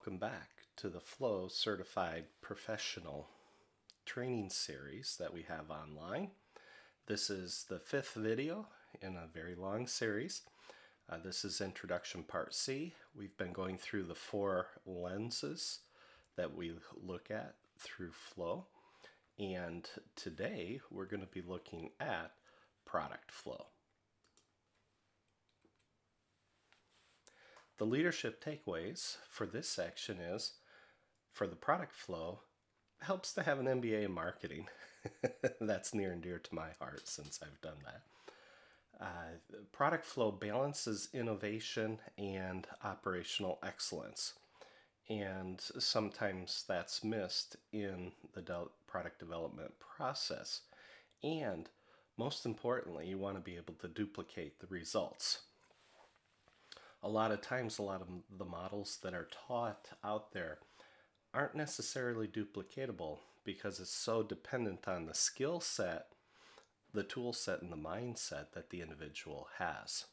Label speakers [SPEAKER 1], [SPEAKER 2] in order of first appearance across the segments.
[SPEAKER 1] Welcome back to the Flow Certified Professional training series that we have online. This is the 5th video in a very long series. This is Introduction Part C. We've been going through the 4 lenses that we look at through flow, and today we're going to be looking at product flow. The leadership takeaways for this section is, for the product flow, it helps to have an MBA in marketing. That's near and dear to my heart since I've done that. Product flow balances innovation and operational excellence. And sometimes that's missed in the product development process. And most importantly, you want to be able to duplicate the results. A lot of times, a lot of the models that are taught out there aren't necessarily duplicatable because it's so dependent on the skill set, the tool set, and the mindset that the individual has.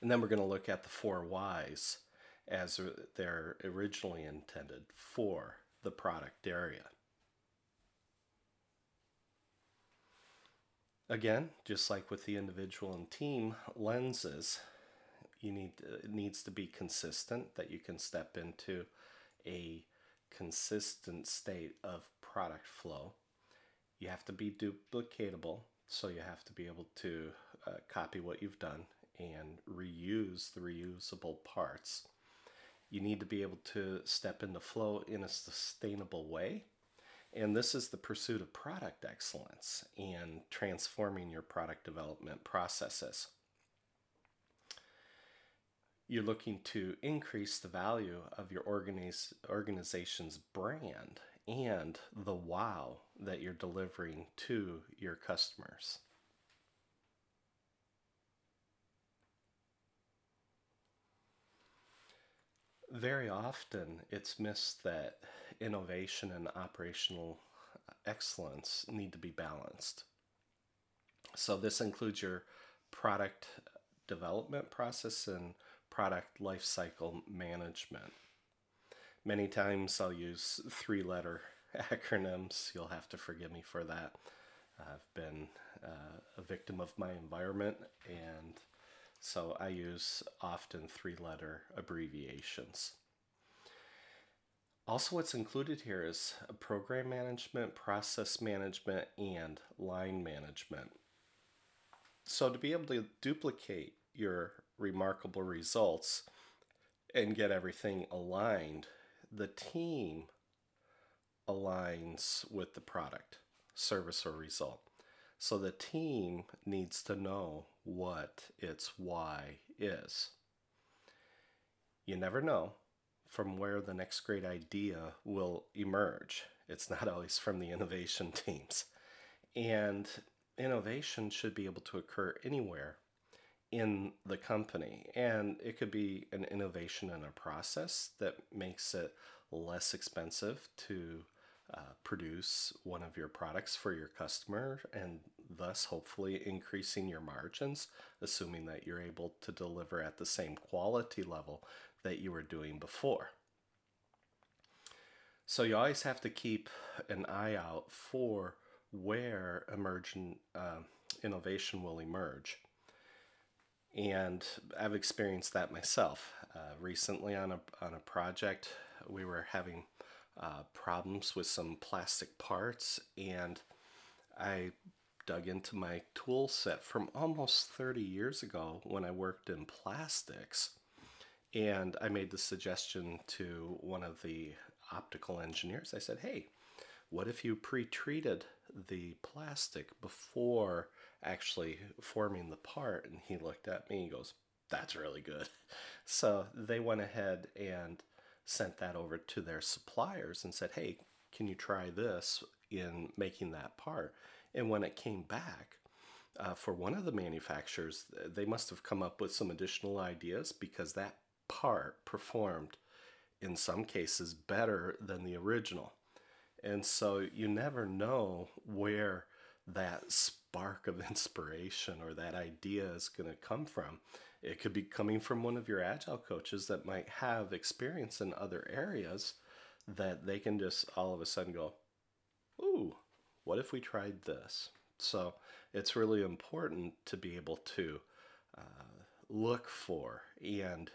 [SPEAKER 1] And then we're going to look at the 4 whys as they're originally intended for the product area. Again, just like with the individual and team lenses, it needs to be consistent, that you can step into a consistent state of product flow. You have to be duplicatable, so you have to be able to copy what you've done and reuse the reusable parts. You need to be able to step into flow in a sustainable way, and this is the pursuit of product excellence and transforming your product development processes. You're looking to increase the value of your organization's brand and the wow that you're delivering to your customers. Very often it's missed that innovation and operational excellence need to be balanced. So this includes your product development process and product lifecycle management. Many times I'll use 3-letter acronyms. You'll have to forgive me for that. I've been a victim of my environment, and so I use often 3-letter abbreviations. Also, what's included here is program management, process management, and line management. So to be able to duplicate your remarkable results and get everything aligned, the team aligns with the product, service, or result. So the team needs to know what its why is. You never know from where the next great idea will emerge. It's not always from the innovation teams. And innovation should be able to occur anywhere in the company, and it could be an innovation in a process that makes it less expensive to produce one of your products for your customer, and thus hopefully increasing your margins, assuming that you're able to deliver at the same quality level that you were doing before. So you always have to keep an eye out for where emergent innovation will emerge. And I've experienced that myself. Recently on a project, we were having problems with some plastic parts, and I dug into my tool set from almost 30 years ago when I worked in plastics, and I made the suggestion to one of the optical engineers. I said, hey, what if you pre-treated the plastic before actually forming the part? And he looked at me and goes, that's really good. So they went ahead and sent that over to their suppliers and said, hey, can you try this in making that part? And when it came back, for one of the manufacturers, they must have come up with some additional ideas, because that part performed in some cases better than the original. And so you never know where that spark of inspiration or that idea is going to come from. It could be coming from one of your Agile coaches that might have experience in other areas that they can just all of a sudden go, ooh, what if we tried this? So it's really important to be able to look for and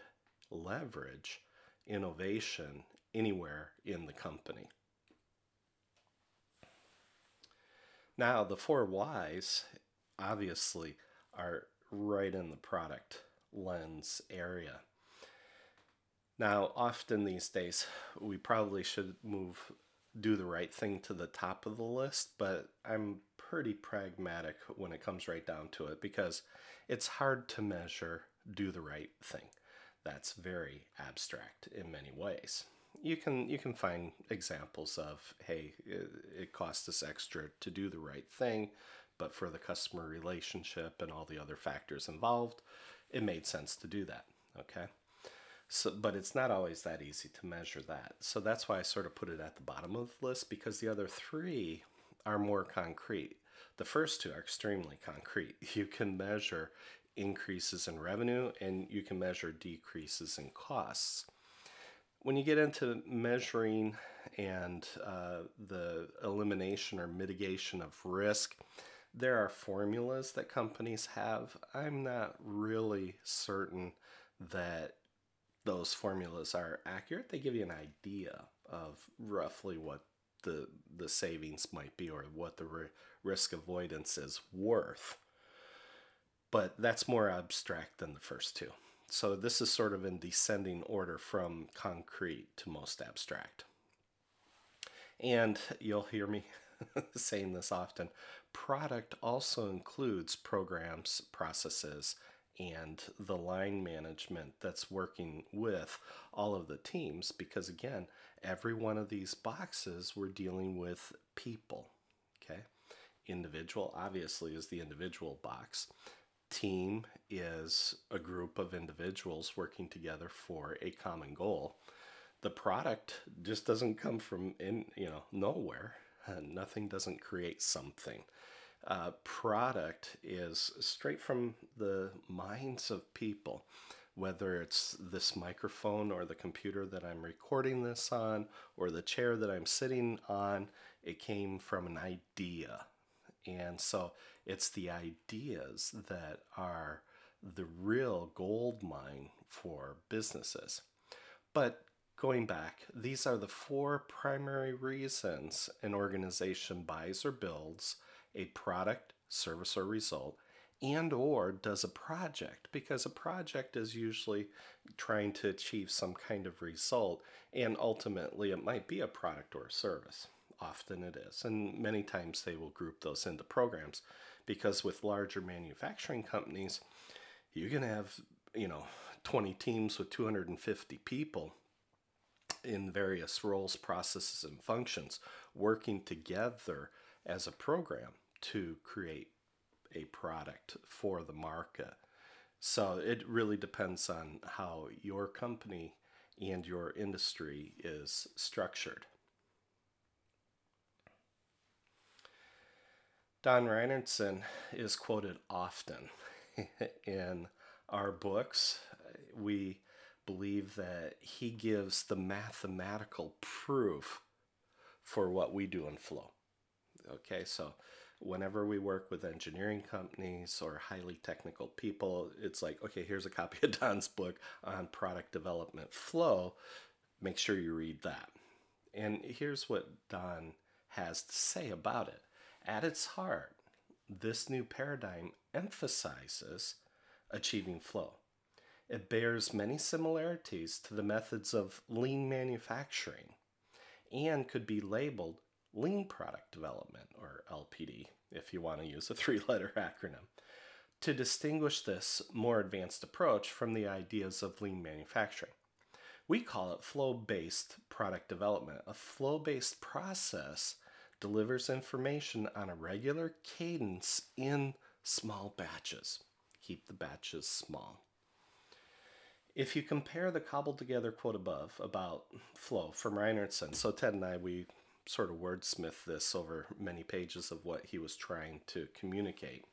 [SPEAKER 1] leverage innovation anywhere in the company. Now, the 4 whys obviously are right in the product lens area. Now, often these days, we probably should do the right thing to the top of the list, but I'm pretty pragmatic when it comes right down to it because it's hard to measure do the right thing. That's very abstract in many ways. You can find examples of, hey, it costs us extra to do the right thing, but for the customer relationship and all the other factors involved, it made sense to do that. Okay. So, but it's not always that easy to measure that. So that's why I sort of put it at the bottom of the list, because the other 3 are more concrete. The first 2 are extremely concrete. You can measure increases in revenue and you can measure decreases in costs. When you get into measuring and the elimination or mitigation of risk, there are formulas that companies have. I'm not really certain that those formulas are accurate. They give you an idea of roughly what the savings might be or what the risk avoidance is worth. But that's more abstract than the first 2. So this is sort of in descending order from concrete to most abstract. And you'll hear me saying this often. Product also includes programs, processes, and the line management that's working with all of the teams, because again, every one of these boxes we're dealing with people. Okay, individual obviously is the individual box. Team is a group of individuals working together for a common goal. The product just doesn't come from nowhere. Nothing doesn't create something. Product is straight from the minds of people, whether it's this microphone or the computer that I'm recording this on or the chair that I'm sitting on. It came from an idea. And so it's the ideas that are the real gold mine for businesses. But going back, these are the 4 primary reasons an organization buys or builds a product, service, or result, and or does a project, because a project is usually trying to achieve some kind of result, and ultimately it might be a product or a service. Often it is, and many times they will group those into programs, because with larger manufacturing companies, you can have 20 teams with 250 people in various roles, processes, and functions working together as a program to create a product for the market. So it really depends on how your company and your industry is structured. Don Reinertsen is quoted often in our books. We believe that he gives the mathematical proof for what we do in Flow. Okay, so whenever we work with engineering companies or highly technical people, it's like, okay, here's a copy of Don's book on product development flow. Make sure you read that. And here's what Don has to say about it. At its heart, this new paradigm emphasizes achieving flow. It bears many similarities to the methods of lean manufacturing and could be labeled lean product development, or LPD, if you want to use a 3-letter acronym, to distinguish this more advanced approach from the ideas of lean manufacturing. We call it flow-based product development. A flow-based process delivers information on a regular cadence in small batches. Keep the batches small. If you compare the cobbled together quote above about flow from Reinertsen, so Ted and I, we sort of wordsmith this over many pages of what he was trying to communicate.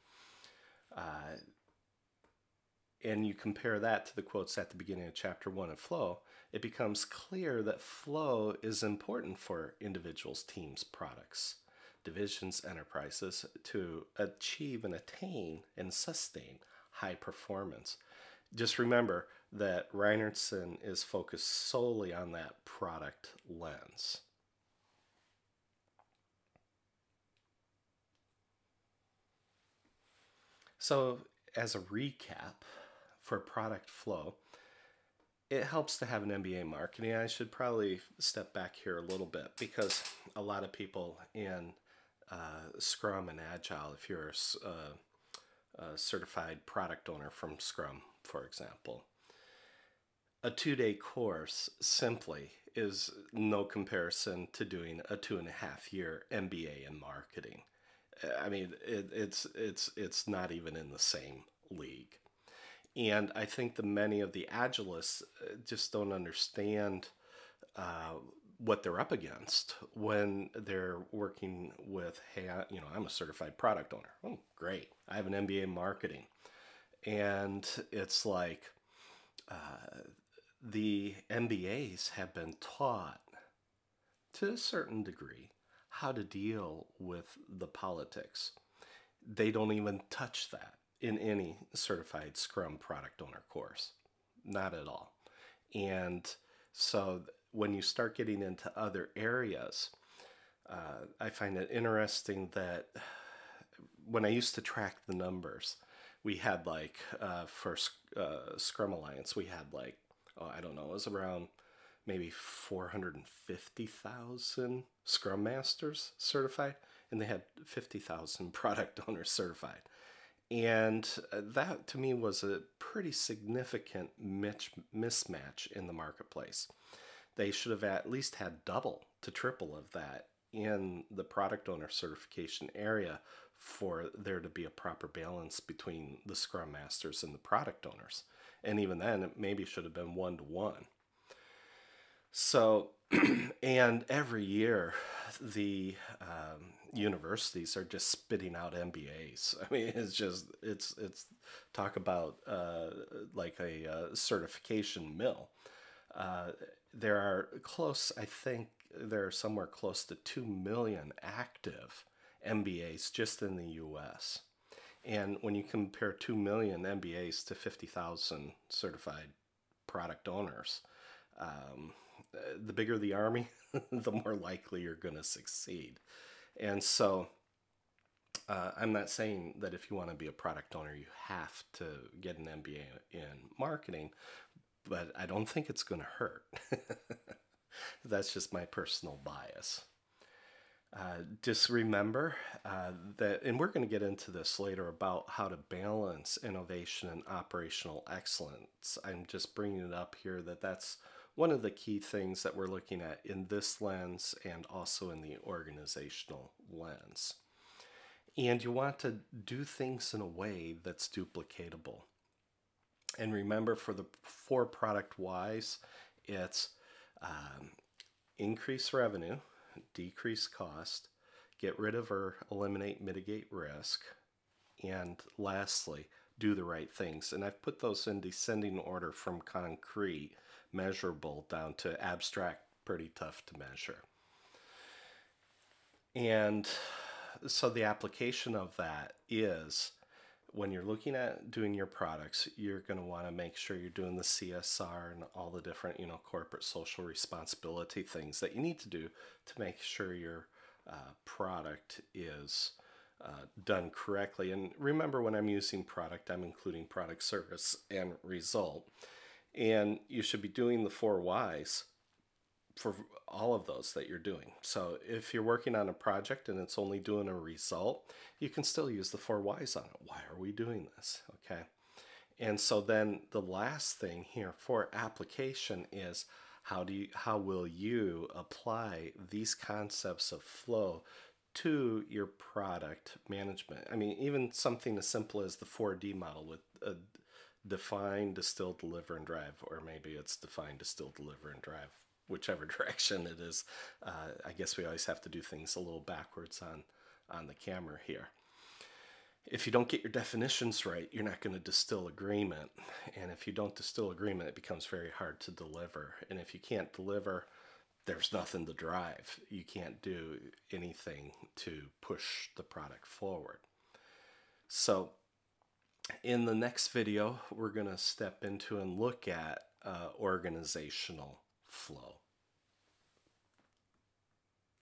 [SPEAKER 1] and you compare that to the quotes at the beginning of chapter 1 of flow, it becomes clear that flow is important for individuals, teams, products, divisions, enterprises to achieve and attain and sustain high performance. Just remember that Reinertsen is focused solely on that product lens. So, as a recap for product flow, it helps to have an MBA in marketing. I should probably step back here a little bit because a lot of people in Scrum and Agile, if you're a certified product owner from Scrum, for example, a 2-day course simply is no comparison to doing a 2.5-year MBA in marketing. I mean, it's not even in the same league. And I think that many of the Agilists just don't understand uh, what they're up against when they're working with, hey, I'm a certified product owner. Oh, great. I have an MBA in marketing. And it's like the MBAs have been taught to a certain degree how to deal with the politics. They don't even touch that in any certified Scrum product owner course. Not at all. And so when you start getting into other areas, I find it interesting that when I used to track the numbers, we had like for Scrum Alliance, we had like, oh, I don't know, it was around maybe 450,000 Scrum Masters certified, and they had 50,000 product owners certified. And that to me was a pretty significant mismatch in the marketplace. They should have at least had double to triple of that in the product owner certification area for there to be a proper balance between the Scrum Masters and the product owners. And even then, it maybe should have been 1-to-1. So, and every year, the universities are just spitting out MBAs. I mean, it's talk about like a certification mill. There are close, I think there are somewhere close to 2 million active MBAs just in the US. And when you compare 2 million MBAs to 50,000 certified product owners, the bigger the army, the more likely you're going to succeed. And so I'm not saying that if you want to be a product owner, you have to get an MBA in marketing, but I don't think it's going to hurt. That's just my personal bias. Just remember that, and we're going to get into this later about how to balance innovation and operational excellence. I'm just bringing it up here that that's one of the key things that we're looking at in this lens and also in the organizational lens. And you want to do things in a way that's duplicatable. And remember, for the 4 product whys, it's increase revenue, decrease cost, get rid of or eliminate, mitigate risk, and lastly, do the right things. And I've put those in descending order from concrete, measurable, down to abstract, pretty tough to measure. And so the application of that is when you're looking at doing your products, you're going to want to make sure you're doing the CSR and all the different, corporate social responsibility things that you need to do to make sure your product is done correctly. And remember, when I'm using product, I'm including product, service, and result. And you should be doing the 4 whys for all of those that you're doing. So if you're working on a project and it's only doing a result, you can still use the 4 whys on it. Why are we doing this? Okay. And so then the last thing here for application is how will you apply these concepts of flow to your product management? I mean, even something as simple as the 4D model with a define, distill, deliver, and drive, or maybe it's define, distill, deliver, and drive, whichever direction it is. I guess we always have to do things a little backwards on the camera here. If you don't get your definitions right, you're not going to distill agreement. And if you don't distill agreement, it becomes very hard to deliver. And if you can't deliver, there's nothing to drive. You can't do anything to push the product forward. So in the next video, we're going to step into and look at organizational flow.